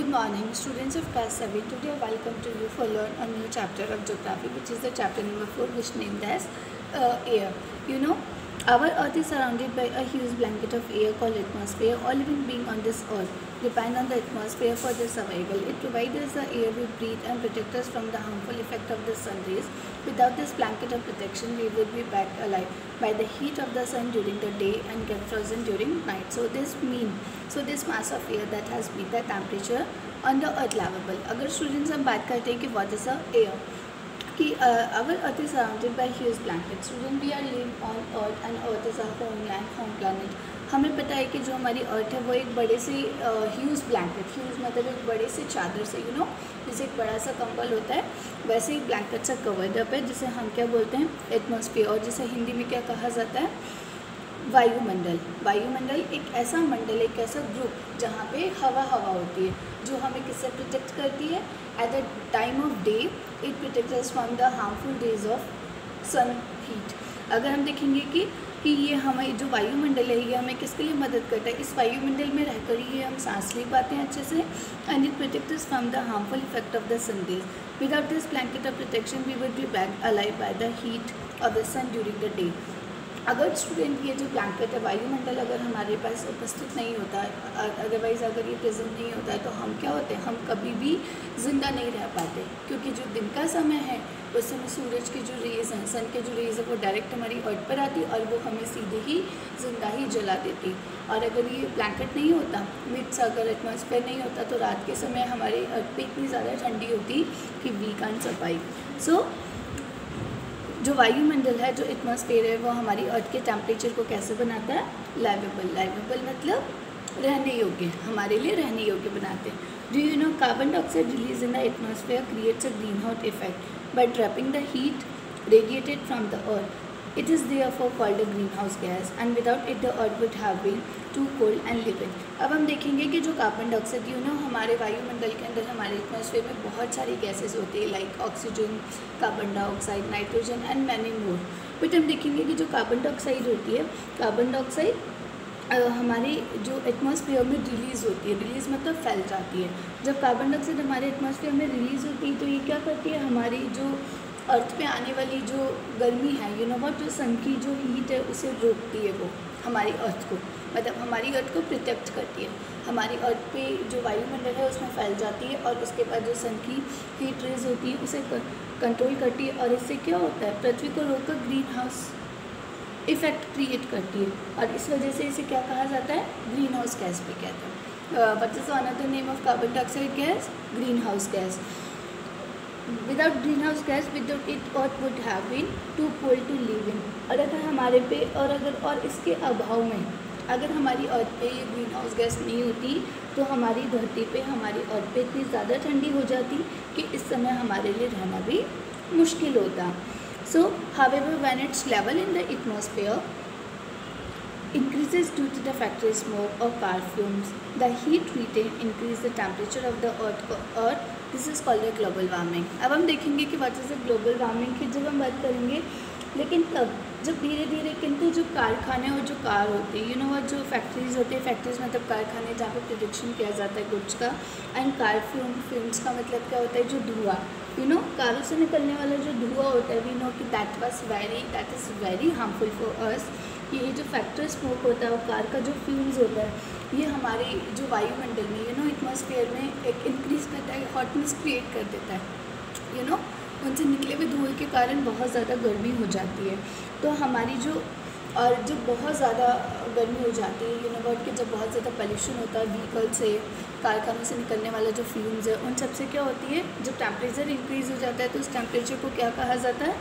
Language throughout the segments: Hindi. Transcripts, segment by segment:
morning, students of class 7. Today, I welcome to you for learn a new chapter of geography, which is the chapter number 4, which named as air. You know, our Earth is surrounded by a huge blanket of air called atmosphere. All living beings on this Earth depend on the atmosphere for their survival. It provides us the air we breathe and protects us from the harmful effect of the sun rays. Without this blanket of protection, we would be backed alive by the heat of the sun during the day and get frozen during night. So this mass of air that has made the temperature on the earth livable. अगर स्टूडेंट्स हम बात करते हैं कि what is air, कि our earth is surrounded by huge blankets. Student, we are living on earth and earth is our homeland, home planet. हमें पता है कि जो हमारी अर्थ है वो एक बड़े से ह्यूज ब्लैंकेट, ह्यूज मतलब एक बड़े से चादर से जैसे एक बड़ा सा कंबल होता है वैसे एक ब्लैंकेट से कवर्ड अप है, जिसे हम क्या बोलते हैं एटमॉस्फेयर, और जिसे हिंदी में क्या कहा जाता है वायुमंडल। वायुमंडल एक ऐसा मंडल, एक ऐसा ग्रुप जहाँ पे हवा होती है जो हमें किससे प्रोटेक्ट करती है। At the time of day it protects us from the harmful rays of sun heat. अगर हम देखेंगे कि ये हमें जो वायुमंडल है ये हमें किसके लिए मदद करता है, इस वायुमंडल में रहकर ही हम सांस ले पाते हैं अच्छे से। And it protects us from the harmful effect of the sun rays. Without this blanket of protection we would be baked alive by the heat of the sun during the day. अगर स्टूडेंट ये जो ब्लैंकेट है वायुमंडल अगर हमारे पास उपस्थित नहीं होता, अदरवाइज़ अगर ये प्रेजेंट नहीं होता है तो हम क्या होते हैं, हम कभी भी ज़िंदा नहीं रह पाते, क्योंकि जो दिन का समय है उस समय सूरज की जो रेज़ हैं, सन के जो रेज़ है वो डायरेक्ट हमारी अर्थ पर आती और वो हमें सीधे ही जिंदा ही जला देती। और अगर ये ब्लैंकेट नहीं होता, मिड्स अगर एटमॉस्फेयर नहीं होता तो रात के समय हमारे अर्थ पे इतनी ज़्यादा ठंडी होती कि वी कांट सर्वाइव। सो जो वायुमंडल है, जो एटमॉस्फेयर है, वो हमारी अर्थ के टेम्परेचर को कैसे बनाता है, लाइवेबल। लाइवेबल मतलब रहने योग्य, हमारे लिए रहने योग्य बनाते हैं। Do you know carbon dioxide release in the atmosphere creates a green house effect bye trapping the heat radiated from the earth. It is therefore called a greenhouse gas, and without it the earth would have been too cold and liquid. अब हम देखेंगे कि जो कार्बन डाइऑक्साइड हमारे वायुमंडल के अंदर, हमारे एटमॉस्फेयर में बहुत सारी गैसेस होती है, like oxygen, carbon dioxide, nitrogen and many more. But हम देखेंगे कि जो कार्बन डाइऑक्साइड होती है, कार्बन डाइऑक्साइड हमारे जो एटमॉस्फेयर में रिलीज़ होती है, रिलीज़ मतलब फैल जाती है। जब कार्बन डाइऑक्साइड हमारे एटमॉस्फेयर में रिलीज़ होती है तो ये क्या करती है, हमारी जो अर्थ पे आने वाली जो गर्मी है, जो सन की जो हीट है उसे रोकती है, वो हमारी अर्थ को, मतलब हमारी अर्थ को प्रोटेक्ट करती है। हमारी अर्थ पे जो वायुमंडल है उसमें फैल जाती है और उसके बाद जो सन की हीट रेज होती है उसे कंट्रोल करती है, और इससे क्या होता है, पृथ्वी को रोककर ग्रीन हाउस इफेक्ट क्रिएट करती है, और इस वजह से इसे क्या कहा जाता है, ग्रीन हाउस गैस भी कहते हैं। What is another name of carbon dioxide gas, green house gas. Without green house gas, without it earth would have been too cold to live in. और अगर हमारे पे और इसके अभाव में अगर हमारी अर्थ पे ये ग्रीन हाउस गैस नहीं होती तो हमारी धरती पे, हमारी अर्थ पे इतनी ज़्यादा ठंडी हो जाती कि इस समय हमारे लिए रहना भी मुश्किल होता। So however when it's level in the atmosphere increases due to the factory smoke or car fumes, the heat retained increase the temperature of the earth. This is called a global warming. अब हम देखेंगे कि what is a global warming की जब हम बात करेंगे, लेकिन तब जब धीरे धीरे, किंतु जो कारखाने और जो कार होते हैं, जो फैक्ट्रीज होते हैं, फैक्ट्रीज मतलब कारखाने जहाँ पे प्रोडक्शन किया जाता है गुड्स का, एंड कार फ्यूम्स का मतलब क्या होता है, जो धुआं, कारों से निकलने वाला जो धुआं होता है, वी नो कि that is very harmful for us. ये जो फैक्ट्री स्मोक होता है और कार का जो फ्यूम्स होता है, ये हमारे जो वायुमंडल में एटमॉस्फेयर में एक इंक्रीज करता है, हॉटनेस क्रिएट कर देता है। उनसे निकले हुए धुएँ के कारण बहुत ज़्यादा गर्मी हो जाती है। तो हमारी जो बहुत ज़्यादा गर्मी हो जाती है, कि जब बहुत ज़्यादा पोल्यूशन होता है व्हीकल से, कारखानों से निकलने वाला जो फ्यूम्स है, उन सब से क्या होती है, जब टेम्परेचर इंक्रीज़ हो जाता है तो उस टेम्परेचर को क्या कहा जाता है,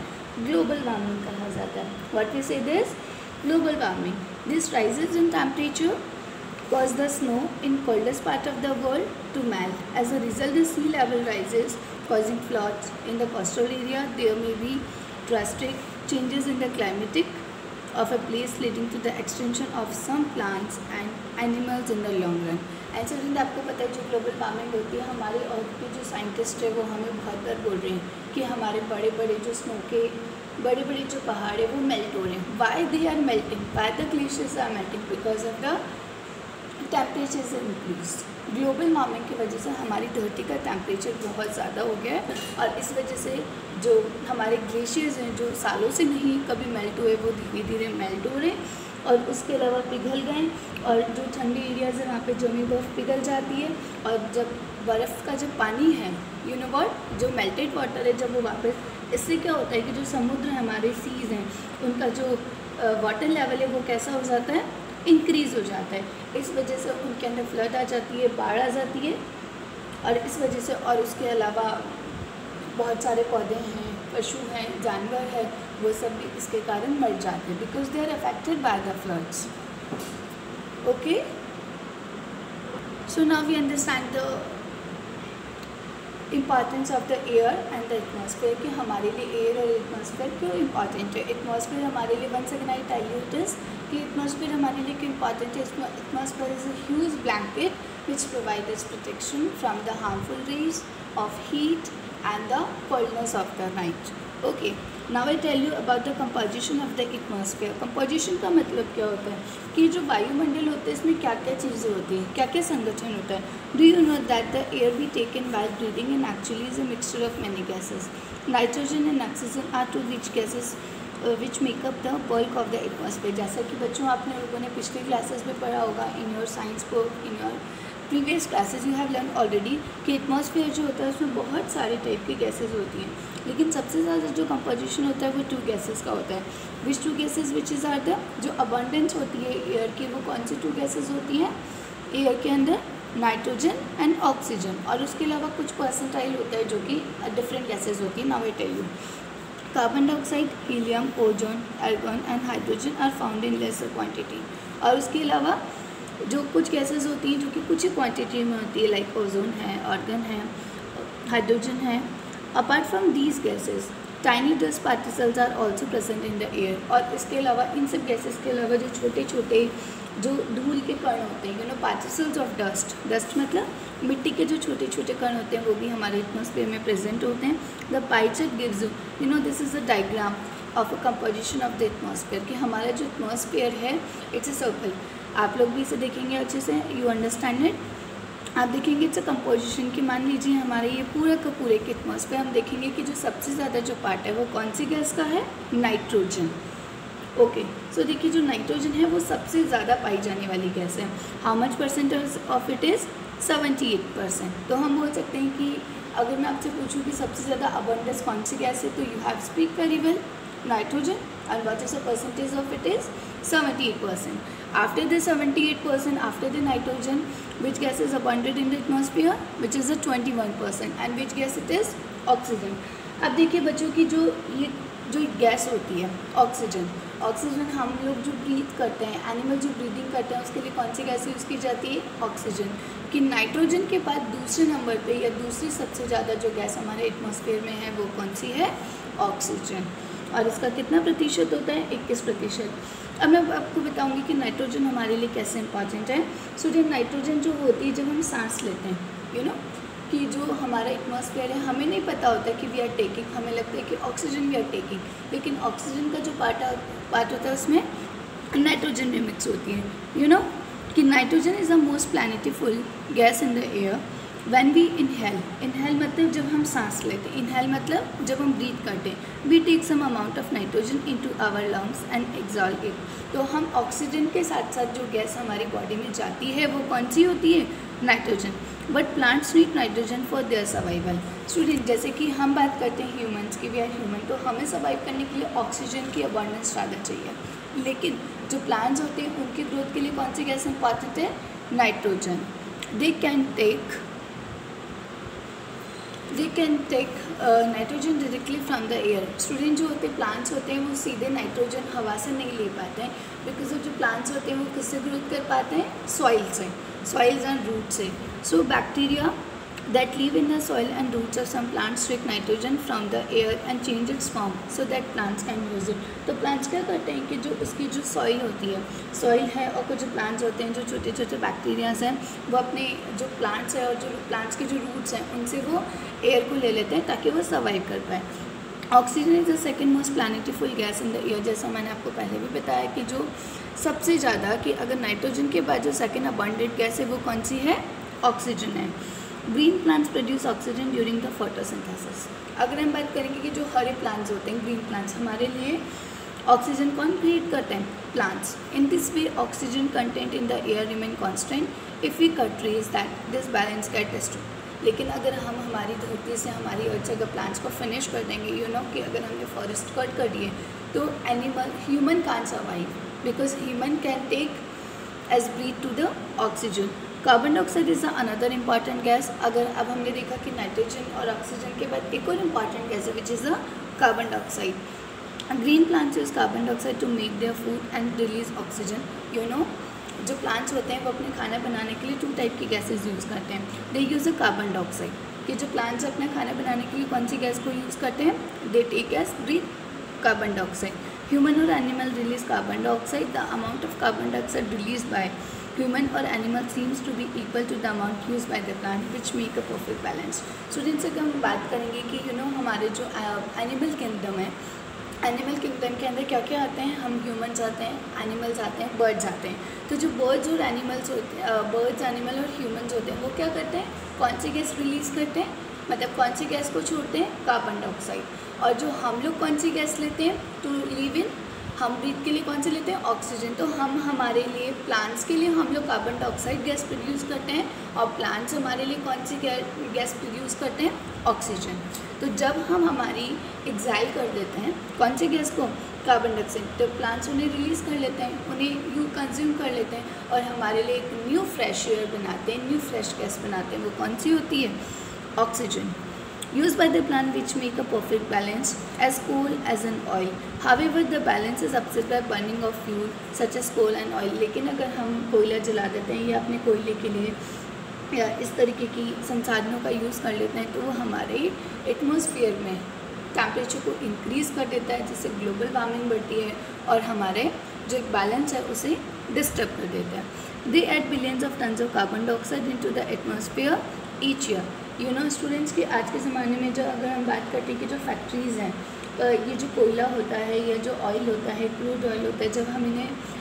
ग्लोबल वार्मिंग कहा जाता है। व्हाट वी से this, global warming. This rises in temperature cause the snow in coldest part of the world to melt. As a result, the sea level rises, causing floods in the coastal area. There may be drastic changes in the climatic of a place, leading to the extinction of some plants and animals in the long run. And student, आपको पता है जो ग्लोबल वार्मिंग होती है, हमारे अर्थ के जो साइंटिस्ट है वो हमें बहुत बार बोल रहे हैं कि हमारे बड़े बड़े जो स्नो के बड़े बड़े जो पहाड़ है वो मेल्ट हो रहे हैं। Why they are melting, why the glaciers are melting, because of the temperature is increase. Global warming की वजह से हमारी धरती का टेम्परेचर बहुत ज़्यादा हो गया है और इस वजह से जो हमारे ग्लेशियर्स हैं जो सालों से नहीं कभी मेल्ट हुए वो धीरे धीरे मेल्ट हो रहे हैं और उसके अलावा पिघल गए और जो ठंडी एरियाज़ है वहाँ पे जमी बर्फ़ पिघल जाती है और जब बर्फ़ का जो पानी है यू नो व्हाट जो मेल्टेड वाटर है जब वो वापस इससे क्या होता है कि जो समुद्र है हमारे सीज़ हैं उनका जो वाटर लेवल है वो कैसा हो जाता है इंक्रीज़ हो जाता है। इस वजह से उनके अंदर फ्लड आ जाती है बाढ़ आ जाती है और इस वजह से और उसके अलावा बहुत सारे पौधे हैं पशु हैं जानवर है वो सब भी इसके कारण मर जाते हैं because they are affected by the floods. Okay so now we understand the importance of the air and the atmosphere कि हमारे लिए एयर और एटमॉस्फेयर क्यों इम्पॉर्टेंट है। एटमॉस्फेयर हमारे लिए once again I tell you this कि एटमॉस्फेयर हमारे लिए क्यों इम्पॉर्टेंट है। Atmosphere is a huge blanket which provide us protection from the harmful rays of heat and the coldness of the night. Okay, now I tell you about the composition of the atmosphere. Composition का मतलब क्या होता है कि जो वायुमंडल होता है इसमें क्या क्या चीज़ें होती हैं क्या क्या संगठन होता है। Do you know that the air we take in while breathing in actually is a mixture of many gases. Nitrogen and oxygen are two rich gases which make up the bulk of the atmosphere. जैसा कि बच्चों आपने लोगों ने पिछले क्लासेस में पढ़ा होगा in your science book in your previous classes you have learn already कि एटमॉस्फेयर जो होता है उसमें बहुत सारे टाइप की गैसेज होती हैं लेकिन सबसे ज़्यादा जो कंपोजिशन होता है वो 2 गैसेज का होता है। Which 2 gases which is are the जो अबंडेंस होती है एयर की वो कौन सी 2 गैसेज होती हैं एयर के अंदर नाइट्रोजन एंड ऑक्सीजन और उसके अलावा कुछ परसेंटाइल होता है जो कि डिफरेंट गैसेज होती है। Now I tell you carbon dioxide helium ozone argon and hydrogen are found in lesser quantity और उसके अलावा जो कुछ गैसेस होती हैं जो कि कुछ ही क्वांटिटी में होती है लाइक ओजोन है आर्गन है हाइड्रोजन है। Apart from these gases tiny dust particles are also present in the air और इसके अलावा इन सब गैसेस के अलावा जो छोटे छोटे जो धूल के कण होते हैं you know particles of dust मतलब मिट्टी के जो छोटे छोटे कण होते हैं वो भी हमारे एटमॉस्फेयर में प्रेजेंट होते हैं। The pie chart gives you know this is a diagram of a composition of the atmosphere कि हमारा जो एटमॉस्फेयर है इट्स अ सर्कल। आप लोग भी इसे देखेंगे अच्छे से यू अंडरस्टैंड इट। आप देखेंगे इट्स अ कंपोजिशन की मान लीजिए हमारे ये पूरे का पूरे के एटमॉस्फेयर हम देखेंगे कि जो सबसे ज़्यादा जो पार्ट है वो कौन सी गैस का है नाइट्रोजन। ओके सो देखिए जो नाइट्रोजन है वो सबसे ज़्यादा पाई जाने वाली गैस है। How much percentage of it is 78%। तो हम बोल सकते हैं कि अगर मैं आपसे पूछूं कि सबसे ज़्यादा अबंडेंस कौन सी गैस है तो you have speak very well nitrogen and what is the percentage of it is 78%. After the 78% after the nitrogen which gas is abundant in the atmosphere which is the 21% and which gas it is oxygen. अब देखिए बच्चों की जो ये जो गैस होती है ऑक्सीजन हम लोग जो ब्रीथ करते हैं एनिमल जो ब्रीदिंग करते हैं उसके लिए कौन सी गैस यूज़ की जाती है ऑक्सीजन। कि नाइट्रोजन के बाद दूसरे नंबर पे या दूसरी सबसे ज़्यादा जो गैस हमारे एटमॉस्फेयर में है वो कौन सी है ऑक्सीजन और इसका कितना प्रतिशत होता है 21%। अब मैं आपको बताऊंगी कि नाइट्रोजन हमारे लिए कैसे इंपॉर्टेंट है। सो जब नाइट्रोजन जो होती है जब हम सांस लेते हैं यू नो कि जो हमारा एटमॉस्फेयर है हमें नहीं पता होता कि वी आर टेकिंग हमें लगता है कि ऑक्सीजन वी आर टेकिंग लेकिन ऑक्सीजन का जो पार्ट होता है उसमें नाइट्रोजन भी मिक्स होती है यू नो कि nitrogen is the most plentiful gas in the air when we inhale मतलब जब हम सांस लेते हैं इनहेल मतलब जब हम ब्रीथ करते हैं we take some amount of nitrogen into our lungs and exhale it. तो हम ऑक्सीजन के साथ साथ जो गैस हमारी बॉडी में जाती है वो कौन सी होती है nitrogen. But plants need nitrogen for their survival. Student जैसे कि हम बात करते हैं ह्यूमंस की वी आर ह्यूमन तो हमें सर्वाइव करने के लिए ऑक्सीजन की अबंडेंस ज़्यादा चाहिए लेकिन जो प्लांट्स होते हैं उनकी ग्रोथ के लिए कौन सी गैस इंपॉर्टेंट है nitrogen. They can take nitrogen directly from the air. Student जो होते हैं प्लांट्स होते हैं वो सीधे नाइट्रोजन हवा से नहीं ले पाते हैं बिकॉज जो प्लांट्स होते हैं वो किससे ग्रोथ कर पाते हैं सॉइल्स एंड रूट से। So bacteria that live in the soil and roots of some plants take nitrogen from the air and change its form so that plants can use it। तो plants क्या करते हैं कि जो उसकी जो soil होती है soil है और कुछ जो plants होते हैं जो छोटे छोटे बैक्टीरियाज हैं वो अपने जो plants है और जो plants के जो roots हैं उनसे वो air को ले लेते हैं ताकि वो survive कर पाए। Oxygen is the second most plentiful gas in the air. जैसा मैंने आपको पहले भी बताया कि जो सबसे ज़्यादा, कि अगर नाइट्रोजन के बाद जो सेकेंड अबंडेंट गैस है वो कौन सी है, ऑक्सीजन है। Green plants produce oxygen during the photosynthesis. अगर हम बात करेंगे कि जो हरे प्लांट्स होते हैं, ग्रीन प्लांट्स, हमारे लिए ऑक्सीजन कौन क्रिएट करते हैं, plants. In this way oxygen content in the air remain constant. If we cut trees that this balance get destroyed. लेकिन अगर हम हमारी धरती से, हमारी अर्थ से अगर प्लांट्स को फिनिश कर देंगे, कि अगर हमने फॉरेस्ट कट कर दिए तो animal, human can't survive because human can take as breath to the oxygen. Carbon dioxide is another important gas. अगर अब हमने देखा कि नाइट्रोजन और ऑक्सीजन के बाद एक और इम्पॉर्टेंट गैस है which is the carbon dioxide. Green plants use carbon dioxide to make their food and release oxygen. जो प्लांट्स होते हैं वो अपने खाना बनाने के लिए 2 टाइप की गैसेज यूज़ करते हैं। दे यूज़ अ कार्बन डाइऑक्साइड, कि जो प्लांट्स अपना खाना बनाने के लिए कौन सी गैस को यूज़ करते हैं, they take as breath carbon dioxide. Human और animal release carbon dioxide. The amount of carbon dioxide release by human और animal seems to be equal to the amount use by the plant which make a perfect balance. Students अगर हम बात करेंगे कि हमारे जो एनिमल किंगडम है, एनिमल किंगडम के अंदर क्या क्या आते हैं, हम ह्यूमन्स आते हैं, एनिमल्स आते हैं, बर्ड्स आते हैं। तो जो बर्ड्स और एनिमल्स होते हैं, बर्ड्स, एनिमल और ह्यूमन्स होते हैं, वो क्या करते हैं, कौन सी गैस रिलीज़ करते हैं, मतलब कौन सी गैस को छोड़ते हैं, कार्बन डाइऑक्साइड। और जो हम लोग कौन सी गैस लेते हैं टू लिव इन, हम ब्रीथ के लिए कौन से लेते हैं, ऑक्सीजन। तो हम हमारे लिए, प्लांट्स के लिए हम लोग कार्बन डाइऑक्साइड गैस प्रोड्यूस करते हैं और प्लांट्स हमारे लिए कौन सी गैस प्रोड्यूस करते हैं, ऑक्सीजन। तो जब हम हमारी एक्साइल कर देते हैं कौन सी गैस को, कार्बन डाइऑक्साइड, तो प्लांट्स उन्हें रिलीज़ कर लेते हैं, उन्हें यू कंज्यूम कर लेते हैं और हमारे लिए एक न्यू फ्रेश एयर बनाते हैं, न्यू फ्रेश गैस बनाते हैं। वो कौन सी होती है, oxygen. Used by the plant which make a perfect balance as coal as an oil. However, the balance is upset by burning of fuel such as coal and oil. लेकिन अगर हम कोयला जला देते हैं या अपने कोयले के लिए या इस तरीके की संसाधनों का यूज़ कर लेते हैं तो वो हमारे एटमॉस्फेयर में टेम्परेचर को इंक्रीज़ कर देता है, जिससे ग्लोबल वार्मिंग बढ़ती है और हमारे जो एक बैलेंस है उसे डिस्टर्ब कर देता है। They add billions of tons of carbon dioxide into the atmosphere each year. Students की आज के ज़माने में जो अगर हम बात करते हैं कि जो फैक्ट्रीज़ हैं, ये जो कोयला होता है या जो ऑयल होता है, क्रूड ऑयल होता है, जब हम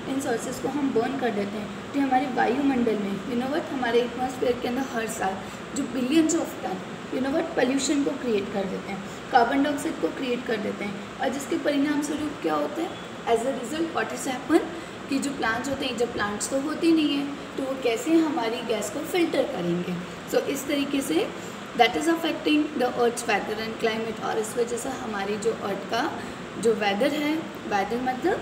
इन सोर्सेज को हम बर्न कर देते हैं तो हमारे वायुमंडल में हमारे एटमॉस्फेयर के अंदर हर साल जो बिलियंस ऑफ टन पोल्यूशन को क्रिएट कर देते हैं, कार्बन डाइऑक्साइड को क्रिएट कर देते हैं। और जिसके परिणाम स्वरूप क्या होता है, as a result what is happen, कि जो प्लांट्स होते हैं, जब प्लांट्स तो होते नहीं हैं तो वो कैसे हमारी गैस को फिल्टर करेंगे। सो इस तरीके से that is affecting the earth's weather and climate. और इस वजह से हमारी जो अर्थ का जो वेदर है, वेदर मतलब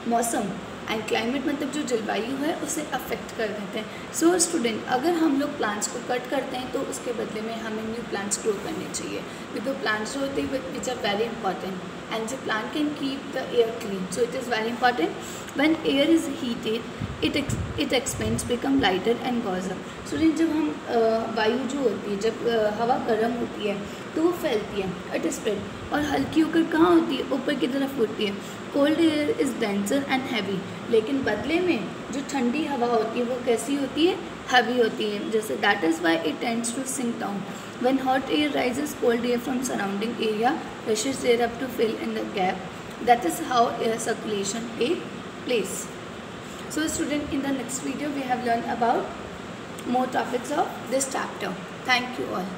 मौसम, एंड क्लाइमेट मतलब जो जलवायु है, उसे अफेक्ट कर देते हैं। सो स्टूडेंट, अगर हम लोग प्लांट्स को कट करते हैं तो उसके बदले में हमें न्यू प्लांट्स ग्रो करने चाहिए, बिकॉज प्लांट्स जो होते हैं which are very important and the plant can keep the air clean. So it is very important. When air is heated it expands become lighter and गॉजर। स्टूडेंट, जब हम वायु जो होती है, जब हवा गर्म होती है तो वो फैलती है, इट स्प्रेड, और हल्की होकर कहाँ होती है, ऊपर की तरफ होती है। Cold air is denser and heavy, लेकिन बदले में जो ठंडी हवा होती है वो कैसी होती है, हैवी होती है। जैसे that is why it tends to sink down. When hot air rises, cold air from surrounding area rushes air up to fill in the gap. That is how air circulation take place. So student, in the next video we have learned about more topics of this chapter. Thank you all.